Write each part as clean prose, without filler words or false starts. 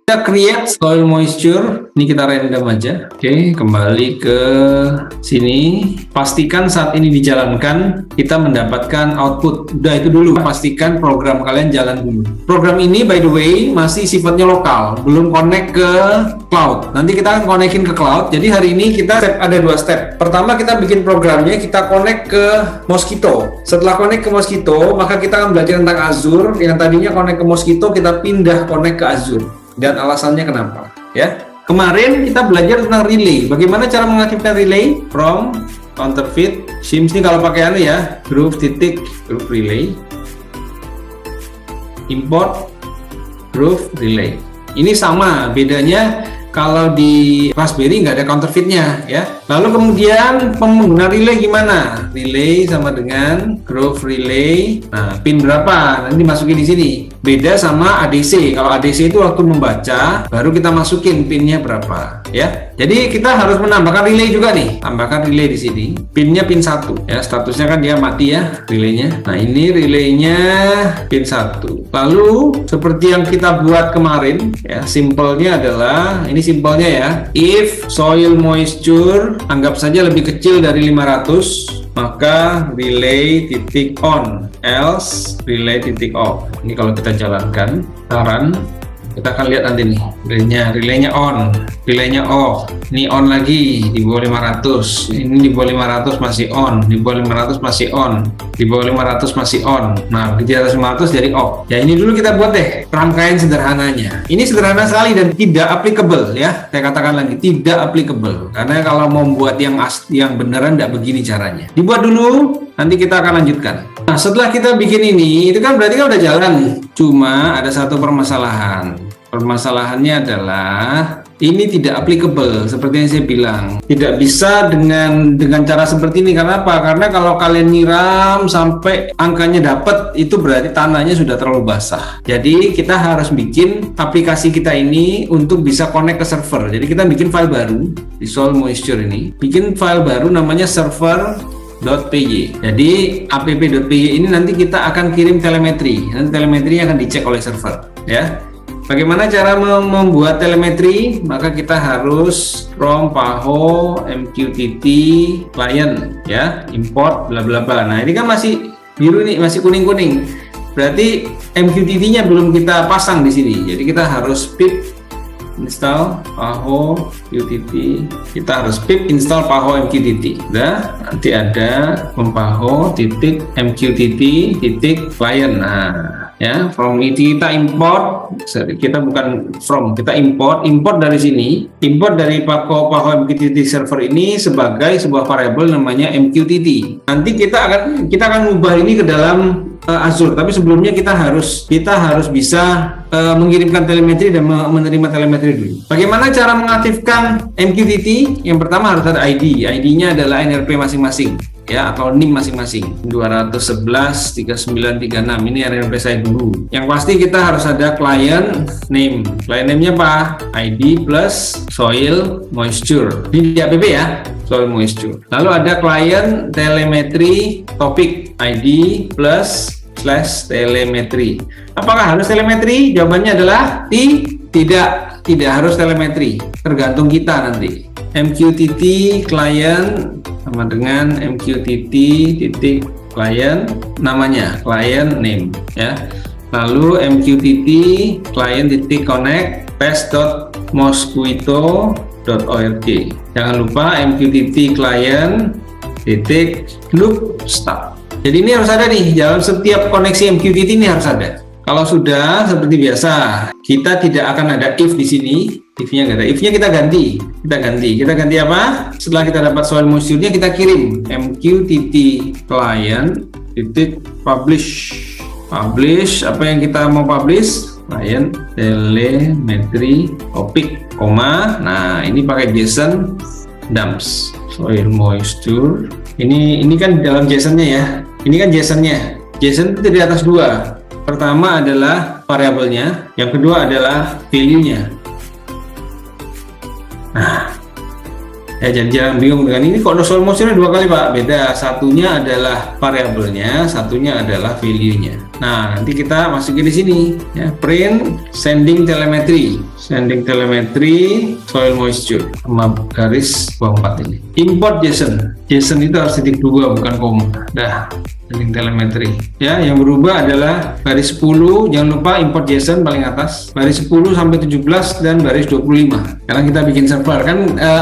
Kita create soil moisture, ini kita random aja. Oke, kembali ke sini. Pastikan saat ini dijalankan, kita mendapatkan output. Udah itu dulu, pastikan program kalian jalan dulu. Program ini by the way masih sifatnya lokal, belum connect ke cloud. Nanti kita akan connectin ke cloud. Jadi hari ini kita ada 2 step. Pertama kita bikin programnya, kita connect ke Mosquito. Setelah connect ke Mosquito, maka kita akan belajar tentang Azure. Yang tadinya connect ke Mosquito, kita pindah connect ke Azure. Dan alasannya kenapa, ya? Kemarin kita belajar tentang relay. Bagaimana cara mengaktifkan relay? From counterfeit Sims ini kalau pakai anu ya, group relay, import group relay. Ini sama, bedanya kalau di Raspberry nggak ada counterfeitnya, ya. Lalu kemudian pengguna relay gimana? Relay sama dengan group relay. Nah, pin berapa? Nanti dimasukin di sini. Beda sama ADC. Kalau ADC itu waktu membaca, baru kita masukin pinnya berapa, ya. Jadi kita harus menambahkan relay juga nih. Tambahkan relay di sini. Pinnya pin 1, ya. Statusnya kan dia mati ya, relaynya. Nah, ini relaynya pin 1. Lalu seperti yang kita buat kemarin, ya. Simpelnya adalah ini simpelnya ya. If soil moisture anggap saja lebih kecil dari 500, maka relay titik on, else relay titik off. Ini kalau kita jalankan, saran kita akan lihat nanti nih, relaynya on, relaynya off. Ini on lagi di bawah 500, ini di bawah 500 masih on, di bawah 500 masih on, di bawah 500 masih on. Nah, di atas 500 jadi off. Ya, ini dulu kita buat deh rangkaian sederhananya. Ini sederhana sekali dan tidak applicable, ya. Saya katakan lagi, tidak applicable. Karena kalau mau buat yang beneran tidak begini caranya. Dibuat dulu, nanti kita akan lanjutkan. Nah, setelah kita bikin ini, itu kan berarti kan udah jalan. Cuma ada satu permasalahan. Permasalahannya adalah ini tidak applicable seperti yang saya bilang. Tidak bisa dengan cara seperti ini. Karena apa? Karena kalau kalian nyiram sampai angkanya dapat, itu berarti tanahnya sudah terlalu basah. Jadi kita harus bikin aplikasi kita ini untuk bisa connect ke server. Jadi kita bikin file baru di soil moisture ini. Bikin file baru namanya server.py. Jadi app.py ini nanti kita akan kirim telemetri. Nanti telemetri akan dicek oleh server, ya. Bagaimana cara membuat telemetri? Maka kita harus from paho mqtt client, ya, import bla bla bla. Nah, ini kan masih biru nih, masih kuning-kuning. Berarti MQTT-nya belum kita pasang di sini. Jadi kita harus pip install paho qtt. Kita harus pip install paho mqtt. Udah, nanti ada paho titik mqtt titik client. Nah, ya, from itu kita import, kita bukan from, kita import dari sini, import dari paho MQTT server ini sebagai sebuah variabel namanya MQTT. Nanti kita akan ubah ini ke dalam Azure, tapi sebelumnya kita harus bisa mengirimkan telemetri dan menerima telemetri dulu. Bagaimana cara mengaktifkan MQTT? Yang pertama harus ada ID. ID-nya adalah NRP masing-masing, ya, atau NIM masing-masing. 211 3936 ini NRP saya dulu. Yang pasti kita harus ada client name. Client name-nya apa? ID plus soil moisture. Ini di app ya, soil moisture. Lalu ada client telemetri topik, ID plus /telemetri. Apakah harus telemetri? Jawabannya adalah tidak harus telemetri. Tergantung kita nanti. MQTT client sama dengan MQTT titik client, namanya client name, ya. Lalu MQTT client titik connect test.mosquito.org. Jangan lupa MQTT client titik loop start. Jadi ini harus ada nih, dalam setiap koneksi MQTT ini harus ada. Kalau sudah seperti biasa, kita tidak akan ada if di sini. If-nya nggak ada. If-nya kita ganti. Kita ganti apa? Setelah kita dapat soil moisture-nya, kita kirim MQTT client titik publish. Publish apa yang kita mau publish? Client telemetry topik, koma. Nah, ini pakai JSON dumps soil moisture. Ini kan dalam JSON-nya ya. Ini kan JSON-nya. JSON itu di atas 2. Pertama adalah variabelnya, yang kedua adalah value-nya. Nah, Ya, jadi jangan bingung dengan ini kok soil moisture 2 kali Pak. Beda, satunya adalah variabelnya, satunya adalah value-nya. Nah, nanti kita masukin di sini ya, print sending telemetry soil moisture sama garis bawah 4 ini. Import JSON itu harus titik 2 bukan koma. Dah, sending telemetry. Ya, yang berubah adalah baris 10, jangan lupa import JSON paling atas. Baris 10 sampai 17 dan baris 25. Sekarang kita bikin server kan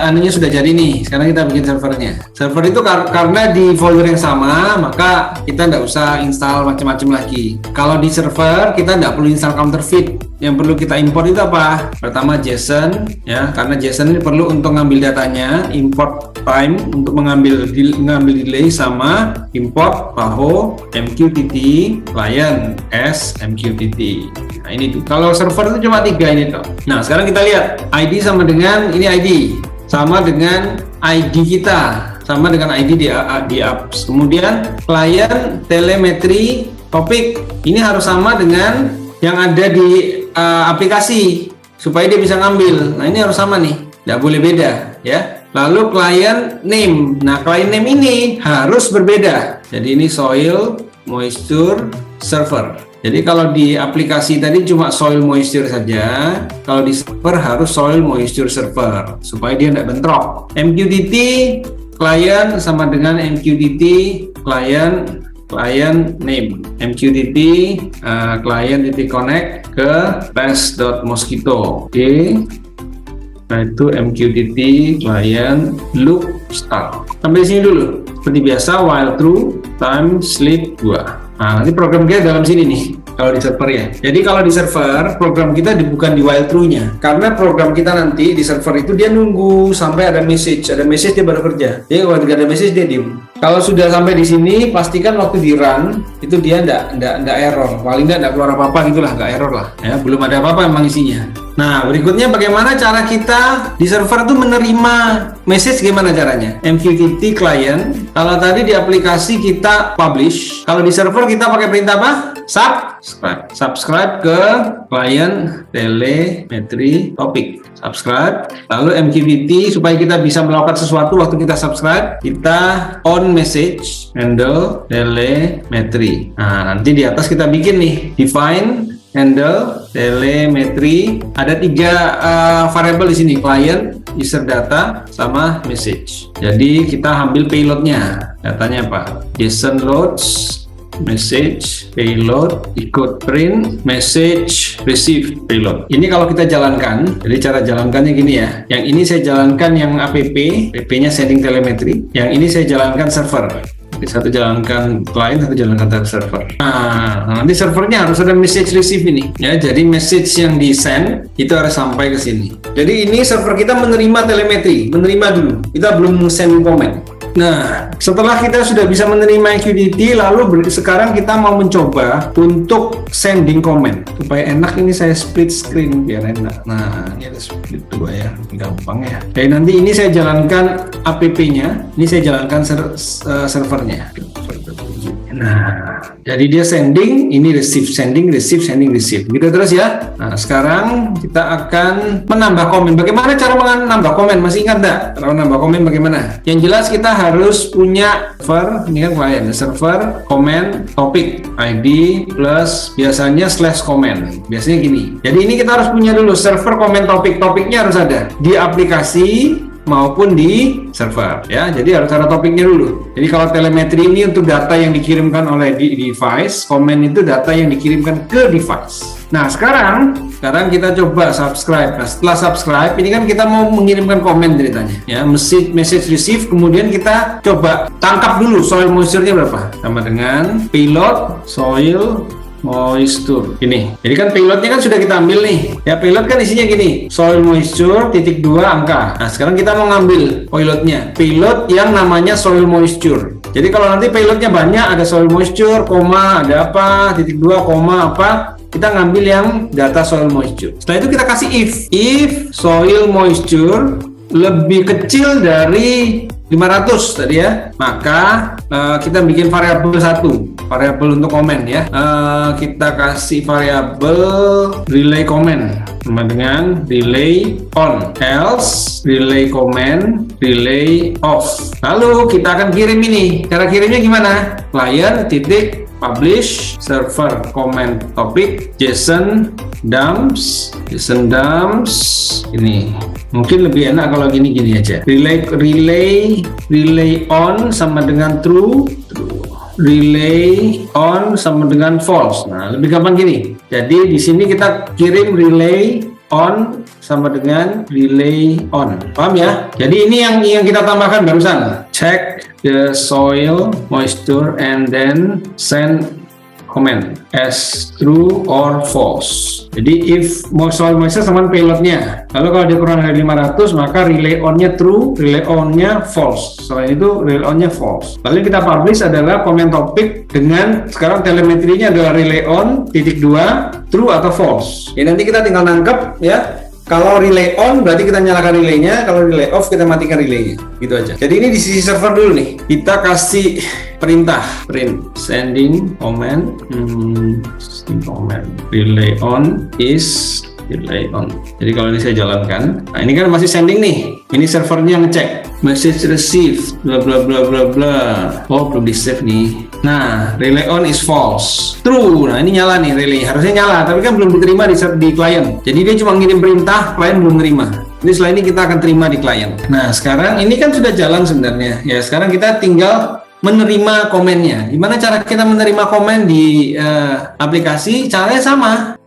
anunya sudah jadi nih. Sekarang kita bikin servernya. Server itu karena di folder yang sama, maka kita nggak usah install macam-macam lagi. Kalau di server kita nggak perlu install counterfeit. Yang perlu kita import itu apa? Pertama JSON ya, karena JSON ini perlu untuk ngambil datanya, import time untuk mengambil delay, sama import PAHO MQTT client as MQTT. Nah, ini tuh. Kalau server itu cuma 3 ini tuh. Nah, sekarang kita lihat ID sama dengan ini ID, sama dengan ID kita, sama dengan ID di apps. Kemudian client telemetry topik ini harus sama dengan yang ada di aplikasi supaya dia bisa ngambil. Nah, ini harus sama nih, nggak boleh beda ya. Lalu client name. Nah, client name ini harus berbeda. Jadi ini soil moisture server. Jadi kalau di aplikasi tadi cuma soil moisture saja, kalau di server harus soil moisture server supaya dia tidak bentrok. MQTT client sama dengan MQTT client name. MQTT client titik connect ke test.mosquito. Oke. Nah, itu MQTT client loop start. Sampai sini dulu. Seperti biasa, while true, time sleep 2. Nah, nanti program kita dalam sini nih. Kalau di server ya. Jadi kalau di server, program kita bukan di while true-nya. Karena program kita nanti di server itu dia nunggu sampai ada message. Ada message dia baru kerja. Jadi kalau tidak ada message dia diem. Kalau sudah sampai di sini, pastikan waktu di run itu dia enggak error. Paling enggak keluar apa-apa gitulah, enggak error lah. Ya, belum ada apa-apa memang isinya. Nah, berikutnya bagaimana cara kita di server itu menerima message, gimana caranya? MQTT client. Kalau tadi di aplikasi kita publish, kalau di server kita pakai perintah apa? Subscribe ke client telemetry topik. Subscribe. Lalu MQTT supaya kita bisa melakukan sesuatu waktu kita subscribe, kita on message handle telemetry. Nah, nanti di atas kita bikin nih define handle telemetry. Ada 3 variabel di sini, client, user data, sama message. Jadi kita ambil payloadnya. Datanya apa? JSON loads, message, payload, ikut print, message, receive, payload. Ini kalau kita jalankan, jadi cara jalankannya gini ya. Yang ini saya jalankan yang app, nya sending telemetry. Yang ini saya jalankan server. Jadi satu jalankan client, satu jalankan server. Nah, nanti servernya harus ada message receive ini. Ya, jadi message yang di send itu harus sampai ke sini. Jadi ini server kita menerima telemetri, menerima dulu. Kita belum send comment. Nah, setelah kita sudah bisa menerima MQTT, lalu sekarang kita mau mencoba untuk sending comment. Supaya enak ini saya split screen biar enak. Nah, ini ada split 2 ya, gampang ya. Jadi nanti ini saya jalankan app-nya, ini saya jalankan servernya. Nah, jadi dia sending, ini receive, sending, receive, sending, receive. Gitu terus ya. Nah, sekarang kita akan menambah komen. Bagaimana cara menambah komen? Masih ingat enggak? Kalau menambah komen bagaimana? Yang jelas kita harus punya server, ini kan client, server, comment, topik, ID, plus biasanya slash comment. Biasanya gini. Jadi ini kita harus punya dulu server, comment, topik. Topiknya harus ada di aplikasi maupun di server ya. Jadi harus ada topiknya dulu. Jadi kalau telemetri ini untuk data yang dikirimkan oleh device, comment itu data yang dikirimkan ke device. Nah, sekarang kita coba subscribe. Nah, setelah subscribe ini kan kita mau mengirimkan komen ceritanya ya, message receive. Kemudian kita coba tangkap dulu soil moisture-nya berapa, sama dengan payload soil moisture ini. Jadi kan payloadnya kan sudah kita ambil nih. Ya, payload kan isinya gini, soil moisture titik 2 angka. Nah, sekarang kita mau ngambil payloadnya, payload yang namanya soil moisture. Jadi kalau nanti payloadnya banyak, ada soil moisture, koma, ada apa, titik 2, koma, apa, kita ngambil yang data soil moisture. Setelah itu kita kasih if soil moisture lebih kecil dari 500 tadi ya, maka kita bikin variabel variabel untuk komen ya. Kita kasih variabel relay comment sama dengan relay on, else relay comment relay off. Lalu kita akan kirim ini. Cara kirimnya gimana? Client titik publish server comment topic JSON dumps ini. Mungkin lebih enak kalau gini aja. Relay on sama dengan true, relay on sama dengan false. Nah, lebih gampang gini. Jadi di sini kita kirim relay on sama dengan relay on. Paham ya? Jadi ini yang kita tambahkan barusan. Check the soil moisture and then send comment as true or false. Jadi if soil moisture sama payloadnya. Lalu kalau dia kurang dari 500 maka relay on-nya true, relay on-nya false. Selain itu relay on-nya false. Lalu kita publish adalah comment topic dengan sekarang telemetrinya adalah relay on titik 2 true atau false. Ya nanti kita tinggal nangkep ya. Kalau relay on berarti kita nyalakan relaynya, kalau relay off kita matikan relaynya, gitu aja. Jadi ini di sisi server dulu nih, kita kasih perintah print sending comment, relay on is relay on. Jadi kalau ini saya jalankan, nah ini kan masih sending nih, ini servernya ngecek message received bla bla bla bla bla. Oh belum di save nih. Nah relay on is false, true. Nah ini nyala nih relay, harusnya nyala tapi kan belum diterima di klien. Jadi dia cuma ngirim perintah, klien belum terima. Ini setelah ini kita akan terima di klien. Nah sekarang ini kan sudah jalan sebenarnya. Ya sekarang kita tinggal menerima komennya. Gimana cara kita menerima komen di aplikasi? Caranya sama.